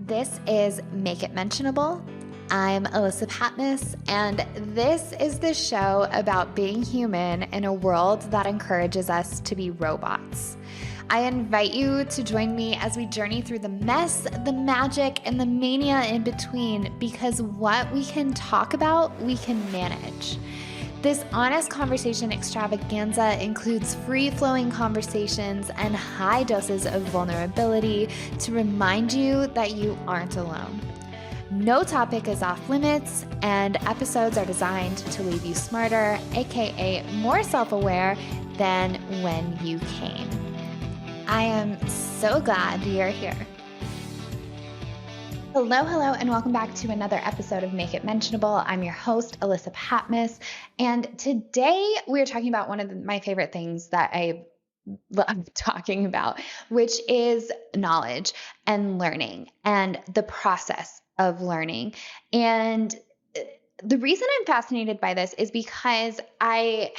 This is Make It Mentionable. I'm Alyssa Patmos, and this is the show about being human in a world that encourages us to be robots. I invite you to join me as we journey through the mess, the magic, and the mania in between, because what we can talk about, we can manage. This honest conversation extravaganza includes free-flowing conversations and high doses of vulnerability to remind you that you aren't alone. No topic is off limits, and episodes are designed to leave you smarter, aka more self-aware than when you came. I am so glad you're here. Hello, and welcome back to another episode of Make It Mentionable. I'm your host, Alyssa Patmos, and today we're talking about one of my favorite things that I love talking about, which is knowledge and learning and the process of learning. And the reason I'm fascinated by this is because I've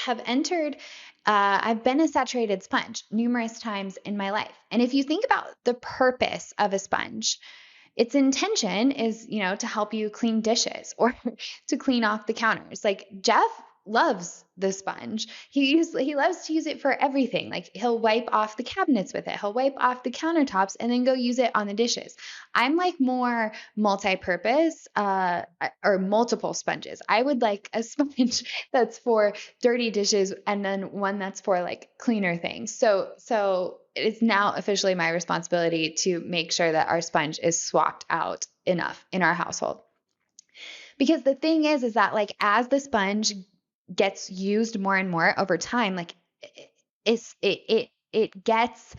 been a saturated sponge numerous times in my life. And if you think about the purpose of a sponge, its intention is, to help you clean dishes or to clean off the counters. Like Jeff loves the sponge. He loves to use it for everything. Like he'll wipe off the cabinets with it. He'll wipe off the countertops and then go use it on the dishes. I'm like more multi-purpose or multiple sponges. I would like a sponge that's for dirty dishes and then one that's for like cleaner things. So it's now officially my responsibility to make sure that our sponge is swapped out enough in our household. Because the thing is that like as the sponge gets used more and more over time, like it gets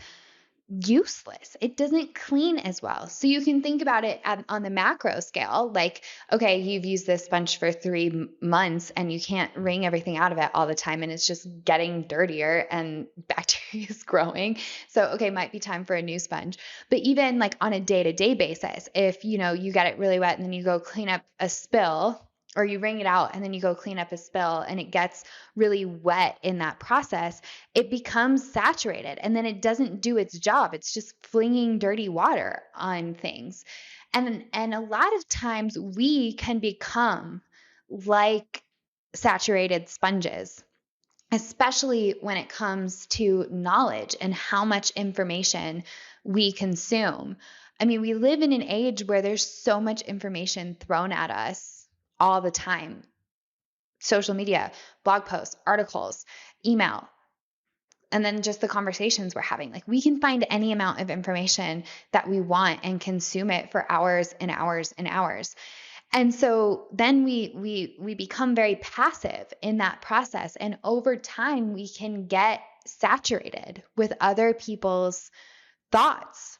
useless. It doesn't clean as well. So you can think about it on the macro scale, like, okay, you've used this sponge for 3 months and you can't wring everything out of it all the time. And it's just getting dirtier and bacteria is growing. So, okay, might be time for a new sponge. But even like on a day-to-day basis, if, you get it really wet and then you go clean up a spill, or you wring it out and then you go clean up a spill and it gets really wet in that process, it becomes saturated and then it doesn't do its job. It's just flinging dirty water on things. And a lot of times we can become like saturated sponges, especially when it comes to knowledge and how much information we consume. I mean, we live in an age where there's so much information thrown at us all the time. Social media, blog posts, articles, email, and then just the conversations we're having. Like we can find any amount of information that we want and consume it for hours and hours and hours. And so then we become very passive in that process. And over time, we can get saturated with other people's thoughts.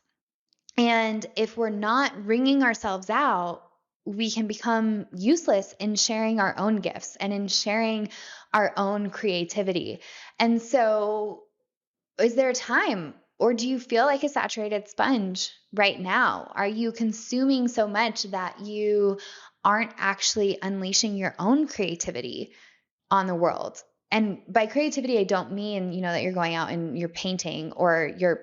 And if we're not wringing ourselves out, we can become useless in sharing our own gifts and in sharing our own creativity. And so is there a time, or do you feel like a saturated sponge right now? Are you consuming so much that you aren't actually unleashing your own creativity on the world? And by creativity, I don't mean, that you're going out and you're painting or you're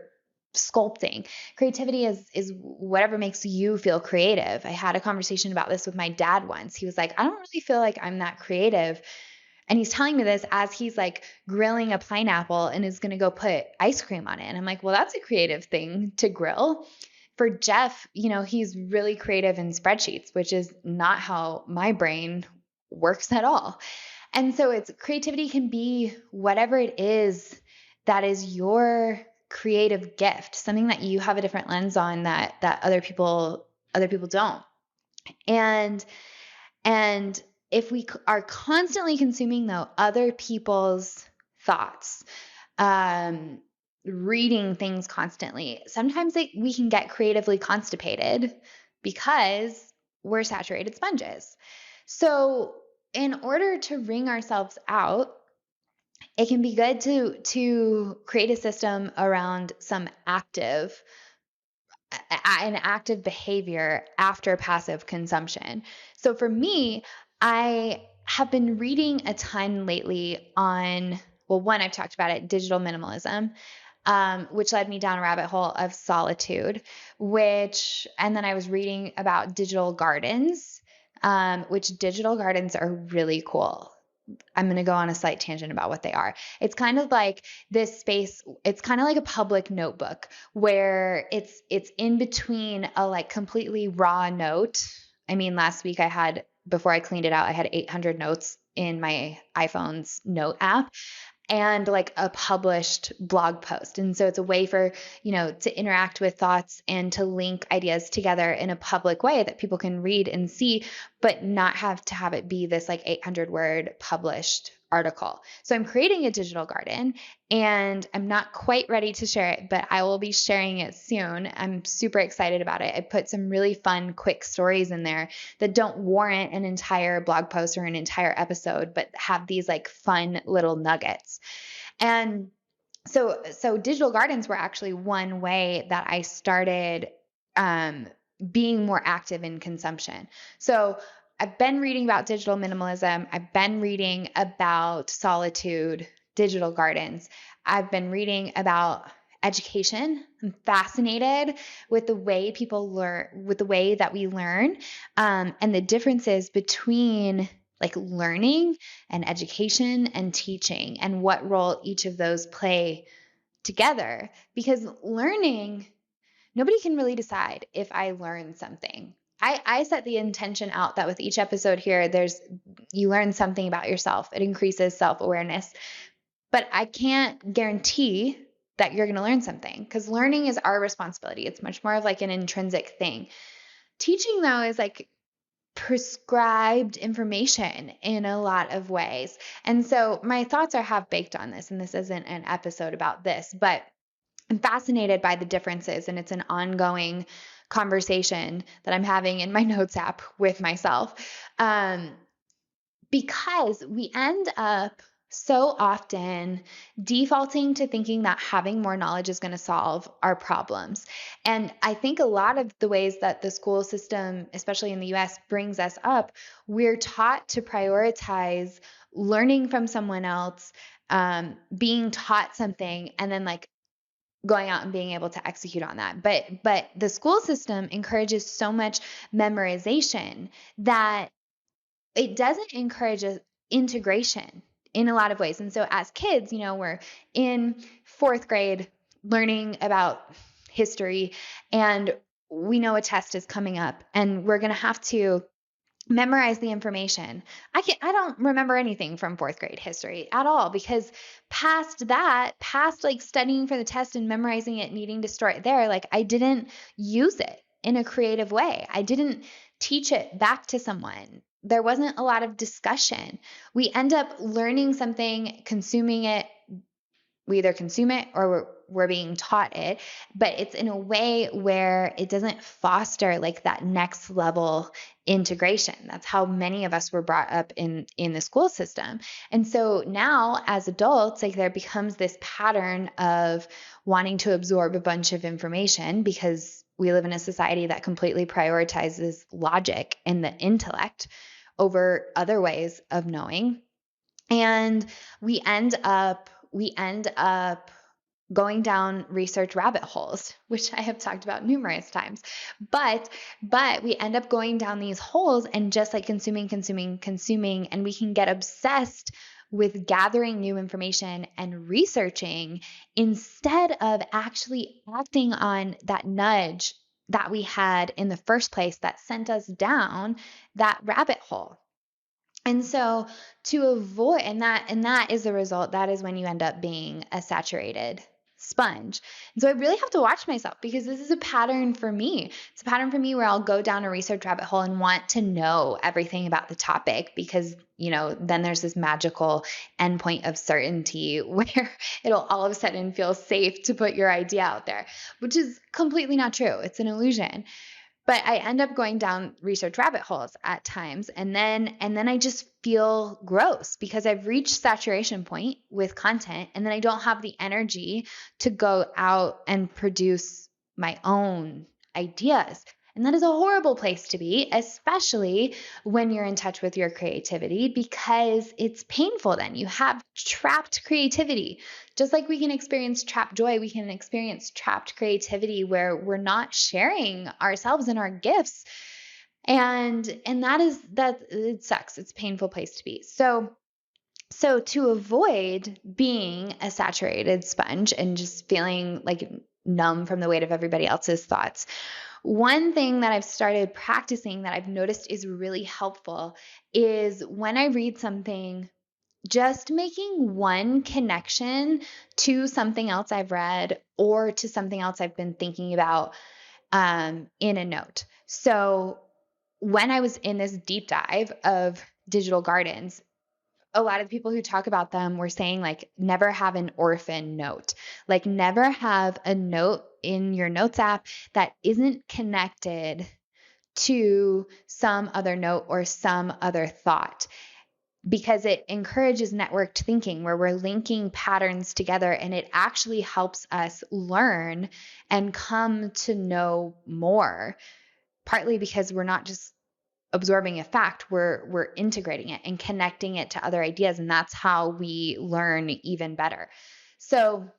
sculpting. Creativity is whatever makes you feel creative. I had a conversation about this with my dad once. He was like, I don't really feel like I'm that creative. And he's telling me this as he's like grilling a pineapple and is going to go put ice cream on it. And I'm like, well, that's a creative thing to grill. For Jeff, he's really creative in spreadsheets, which is not how my brain works at all. And so creativity can be whatever it is that is your creative gift, something that you have a different lens on that other people don't. And if we are constantly consuming though other people's thoughts, reading things constantly, sometimes we can get creatively constipated because we're saturated sponges. So in order to wring ourselves out, it can be good to create a system around an active behavior after passive consumption. So for me, I have been reading a ton lately on, well, one, I've talked about it, digital minimalism. which led me down a rabbit hole of solitude, and then I was reading about digital gardens, which digital gardens are really cool. I'm going to go on a slight tangent about what they are. It's kind of like this space. It's kind of like a public notebook where it's in between a like completely raw note. I mean, last week before I cleaned it out, I had 800 notes in my iPhone's note app and like a published blog post. And so it's a way for, to interact with thoughts and to link ideas together in a public way that people can read and see, but not have to have it be this like 800 word published article. So I'm creating a digital garden and I'm not quite ready to share it, but I will be sharing it soon. I'm super excited about it. I put some really fun, quick stories in there that don't warrant an entire blog post or an entire episode, but have these like fun little nuggets. And so digital gardens were actually one way that I started being more active in consumption. So I've been reading about digital minimalism. I've been reading about solitude, digital gardens. I've been reading about education. I'm fascinated with the way people learn, with the way that we learn, and the differences between like learning and education and teaching and what role each of those play together. Because learning, nobody can really decide if I learn something. I set the intention out that with each episode here, you learn something about yourself. It increases self-awareness. But I can't guarantee that you're going to learn something because learning is our responsibility. It's much more of like an intrinsic thing. Teaching, though, is like prescribed information in a lot of ways. And so my thoughts are half baked on this, and this isn't an episode about this, but I'm fascinated by the differences, and it's an ongoing conversation that I'm having in my notes app with myself. Because we end up so often defaulting to thinking that having more knowledge is going to solve our problems. And I think a lot of the ways that the school system, especially in the US, brings us up, we're taught to prioritize learning from someone else, being taught something, and then like going out and being able to execute on that. But the school system encourages so much memorization that it doesn't encourage integration in a lot of ways. And so as kids, we're in fourth grade learning about history, and we know a test is coming up and we're going to have to memorize the information. I don't remember anything from fourth grade history at all, because past like studying for the test and memorizing it, needing to store it there, like I didn't use it in a creative way. I didn't teach it back to someone. There wasn't a lot of discussion. We end up learning something, consuming it. We either consume it or we're being taught it, but it's in a way where it doesn't foster like that next level integration. That's how many of us were brought up in the school system. And so now as adults, like there becomes this pattern of wanting to absorb a bunch of information because we live in a society that completely prioritizes logic and the intellect over other ways of knowing. And we end up going down research rabbit holes, which I have talked about numerous times. But we end up going down these holes and just like consuming, and we can get obsessed with gathering new information and researching instead of actually acting on that nudge that we had in the first place that sent us down that rabbit hole. And so to avoid, and that is the result, that is when you end up being a saturated sponge. And so I really have to watch myself, because this is a pattern for me. It's a pattern for me where I'll go down a research rabbit hole and want to know everything about the topic, because, then there's this magical endpoint of certainty where it'll all of a sudden feel safe to put your idea out there, which is completely not true. It's an illusion. But I end up going down research rabbit holes at times, and then I just feel gross because I've reached saturation point with content, and then I don't have the energy to go out and produce my own ideas. And that is a horrible place to be, especially when you're in touch with your creativity, because it's painful then. You have trapped creativity. Just like we can experience trapped joy, we can experience trapped creativity where we're not sharing ourselves and our gifts. And that it sucks. It's a painful place to be. So to avoid being a saturated sponge and just feeling like numb from the weight of everybody else's thoughts, one thing that I've started practicing that I've noticed is really helpful is when I read something, just making one connection to something else I've read or to something else I've been thinking about in a note. So when I was in this deep dive of digital gardens, a lot of people who talk about them were saying like never have an orphan note. Like never have a note in your notes app that isn't connected to some other note or some other thought, because it encourages networked thinking where we're linking patterns together, and it actually helps us learn and come to know more, partly because we're not just absorbing a fact, we're integrating it and connecting it to other ideas, and that's how we learn even better. So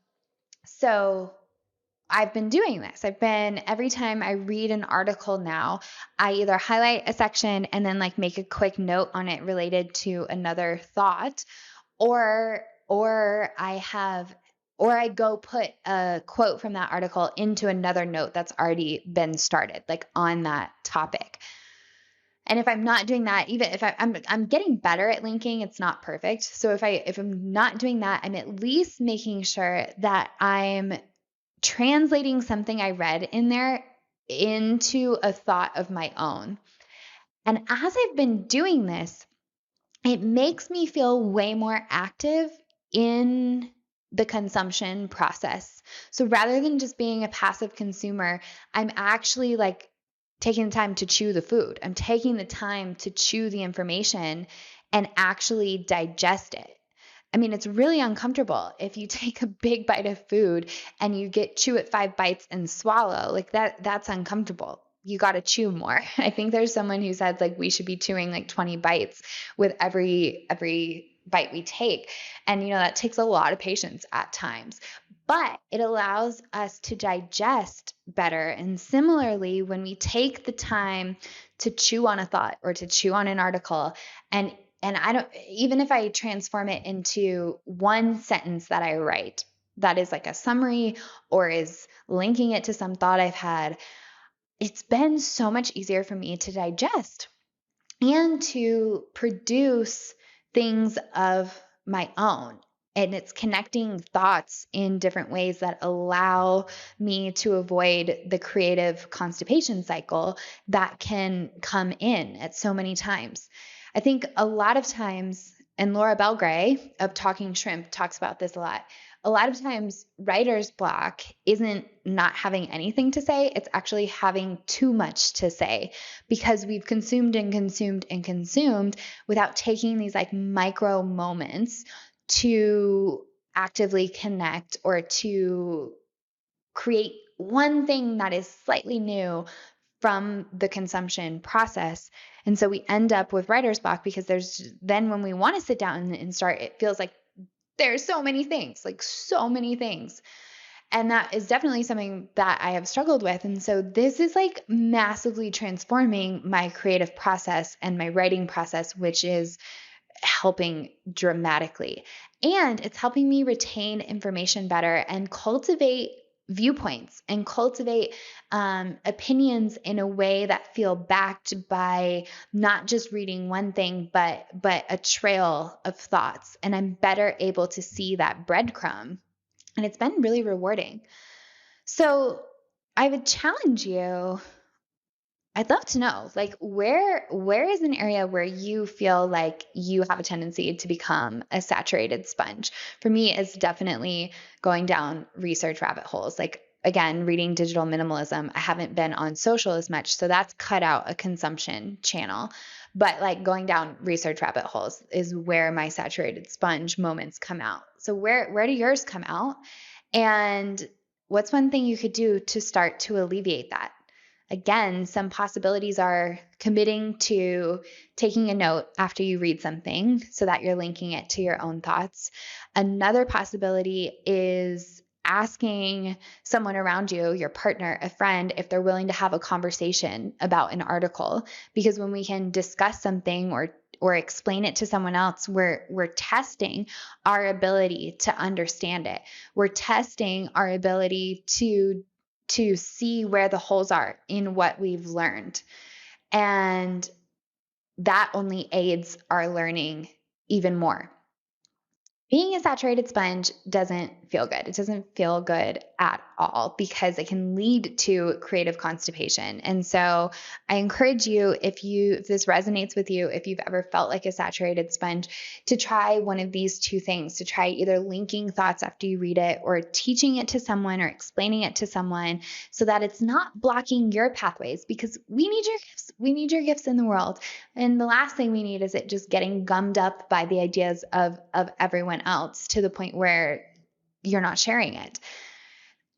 I've been doing this. Every time I read an article now, I either highlight a section and then like make a quick note on it related to another thought, or I go put a quote from that article into another note that's already been started, like on that topic. And if I'm not doing that, even if I'm getting better at linking, it's not perfect. So if I'm not doing that, I'm at least making sure that I'm translating something I read in there into a thought of my own. And as I've been doing this, it makes me feel way more active in the consumption process. So rather than just being a passive consumer, I'm actually like taking the time to chew the food. I'm taking the time to chew the information and actually digest it. I mean, it's really uncomfortable if you take a big bite of food and you chew it 5 bites and swallow. Like that's uncomfortable. You got to chew more. I think there's someone who said like we should be chewing like 20 bites with every bite we take. And that takes a lot of patience at times. But it allows us to digest better. And similarly, when we take the time to chew on a thought or to chew on an article, and I don't, even if I transform it into one sentence that I write that is like a summary or is linking it to some thought I've had, it's been so much easier for me to digest and to produce things of my own. And it's connecting thoughts in different ways that allow me to avoid the creative constipation cycle that can come in at so many times. I think a lot of times, and Laura Belgray of Talking Shrimp talks about this a lot of times writer's block isn't not having anything to say, it's actually having too much to say, because we've consumed and consumed and consumed without taking these like micro moments to actively connect or to create one thing that is slightly new from the consumption process. And so we end up with writer's block because then when we want to sit down and start, it feels like there's so many things, like so many things. And that is definitely something that I have struggled with. And so this is like massively transforming my creative process and my writing process, which is helping dramatically. And it's helping me retain information better and cultivate viewpoints and cultivate opinions in a way that feel backed by not just reading one thing, but a trail of thoughts. And I'm better able to see that breadcrumb. And it's been really rewarding. So I would challenge you. I'd love to know, like, where is an area where you feel like you have a tendency to become a saturated sponge? For me, it's definitely going down research rabbit holes. Like, again, reading digital minimalism, I haven't been on social as much, so that's cut out a consumption channel. But like going down research rabbit holes is where my saturated sponge moments come out. So where do yours come out? And what's one thing you could do to start to alleviate that? Again, some possibilities are committing to taking a note after you read something so that you're linking it to your own thoughts. Another possibility is asking someone around you, your partner, a friend, if they're willing to have a conversation about an article. Because when we can discuss something or explain it to someone else, we're testing our ability to understand it. We're testing our ability to see where the holes are in what we've learned. And that only aids our learning even more. Being a saturated sponge doesn't feel good. It doesn't feel good at all because it can lead to creative constipation. And so I encourage you, if this resonates with you, if you've ever felt like a saturated sponge, to try one of these two things, to try either linking thoughts after you read it or teaching it to someone or explaining it to someone so that it's not blocking your pathways, because we need your gifts. We need your gifts in the world. And the last thing we need is it just getting gummed up by the ideas of everyone else to the point where you're not sharing it.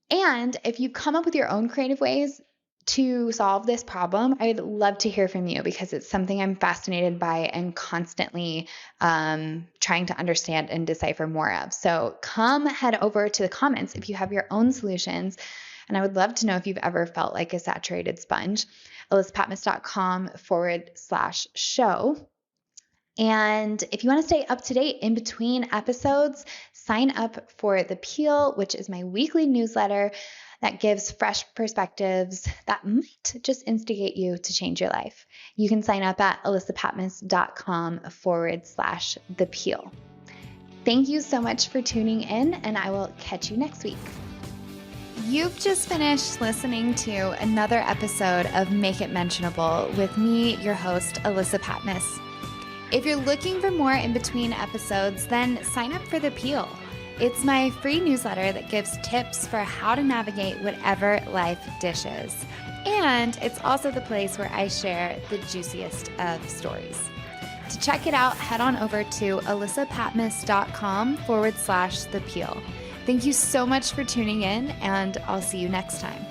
And if you come up with your own creative ways to solve this problem, I'd love to hear from you because it's something I'm fascinated by and constantly trying to understand and decipher more of. So come head over to the comments if you have your own solutions. And I would love to know if you've ever felt like a saturated sponge. ElissaPatmos.com/show. And if you want to stay up to date in between episodes, sign up for The Peel, which is my weekly newsletter that gives fresh perspectives that might just instigate you to change your life. You can sign up at ElissaPatmos.com/The Peel. Thank you so much for tuning in, and I will catch you next week. You've just finished listening to another episode of Make It Mentionable with me, your host, Elissa Patmos. If you're looking for more in between episodes, then sign up for The Peel. It's my free newsletter that gives tips for how to navigate whatever life dishes. And it's also the place where I share the juiciest of stories. To check it out, head on over to ElissaPatmos.com/The Peel. Thank you so much for tuning in, and I'll see you next time.